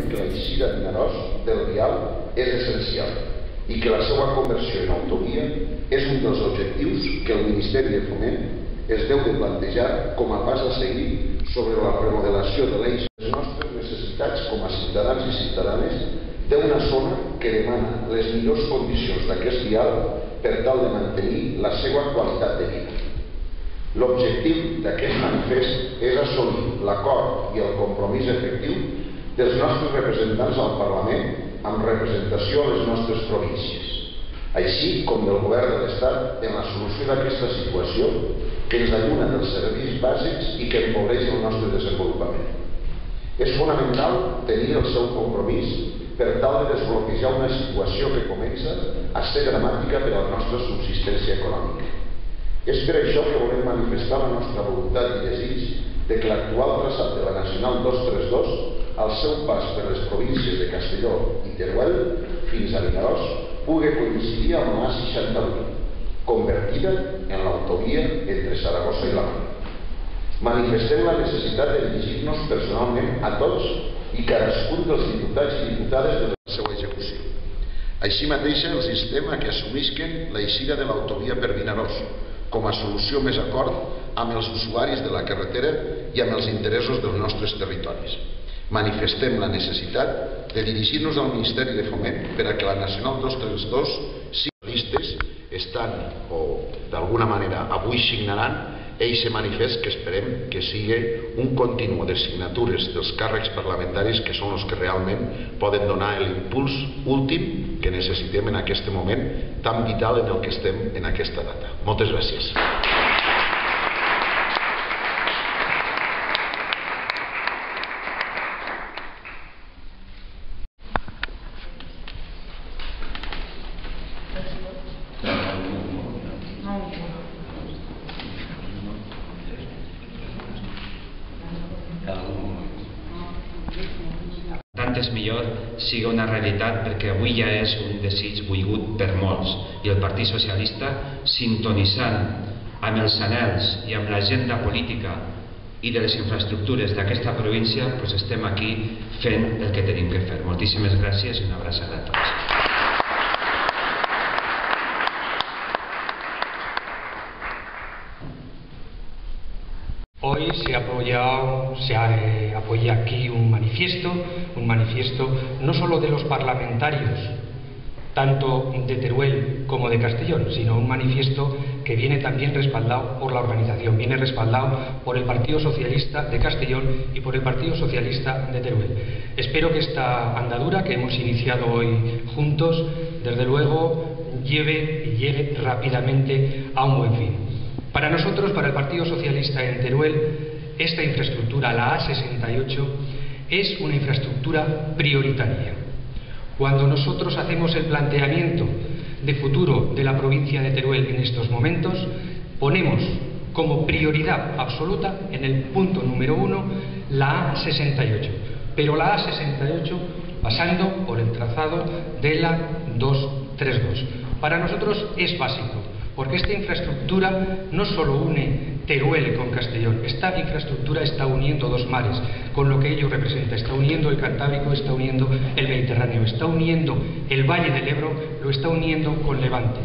que la eixida de Vinaròs del vial és essencial i que la seva conversió en autovia és un dels objectius que el Ministeri de Foment es deu de plantejar com a pas a seguir sobre la remodelació de l'eix. Les nostres necessitats com a ciutadans i ciutadanes d'una zona que demana les millors condicions d'aquest vial per tal de mantenir la seva qualitat de vida. L'objectiu d'aquest manifest és assolir l'acord i el compromís efectiu dels nostres representants al Parlament amb representació a les nostres províncies, així com del Govern de l'Estat en la solució d'aquesta situació que ens alluna dels serveis bàsics i que empobreix el nostre desenvolupament. És fonamental tenir el seu compromís per tal de desbloquejar una situació que comença a ser dramàtica per a la nostra subsistència econòmica. És per això que volem manifestar la nostra voluntat i desig de que l'actual traçat de la Nacional 232, al seu pas per les províncies de Castelló i Teruel fins a Vinaròs, pugui coincidir amb la A68, convertida en l'autovia entre Saragossa i la Mar. Manifestem la necessitat de dirigir-nos personalment a tots i cadascun dels diputats i diputades de la seva execució. Així mateix els instem a que assumisquen l'eixida de l'autovia per Vinaròs com a solució més acord amb els usuaris de la carretera i amb els interessos dels nostres territoris. Manifestem la necessitat de dirigir-nos al Ministeri de Foment per a que la Nacional 232 sigui listes, estan o d'alguna manera avui signaran eixe manifest que esperem que sigui un continu de signatures dels càrrecs parlamentaris que són els que realment poden donar l'impuls últim que necessitem en aquest moment tan vital en el que estem en aquesta data. Moltes gràcies. És millor sigui una realitat perquè avui ja és un desig volgut per molts i el Partit Socialista, sintonitzant amb els anhels i amb l'agenda política i de les infraestructures d'aquesta província, estem aquí fent el que tenim que fer. Moltíssimes gràcies i una abraçada a tots. Hoy se apoya aquí un manifiesto no solo de los parlamentarios, tanto de Teruel como de Castellón, sino un manifiesto que viene también respaldado por la organización, viene respaldado por el Partido Socialista de Castellón y por el Partido Socialista de Teruel. Espero que esta andadura que hemos iniciado hoy juntos, desde luego, llegue rápidamente a un buen fin. Para nosotros, para el Partido Socialista en Teruel, esta infraestructura, la A68, es una infraestructura prioritaria. Cuando nosotros hacemos el planteamiento de futuro de la provincia de Teruel en estos momentos, ponemos como prioridad absoluta en el punto número 1 la A68, pero la A68 pasando por el trazado de la 232. Para nosotros es básico, porque esta infraestructura no solo une Teruel con Castellón, esta infraestructura está uniendo dos mares, con lo que ello representa, está uniendo el Cantábrico, está uniendo el Mediterráneo, está uniendo el Valle del Ebro, lo está uniendo con Levante.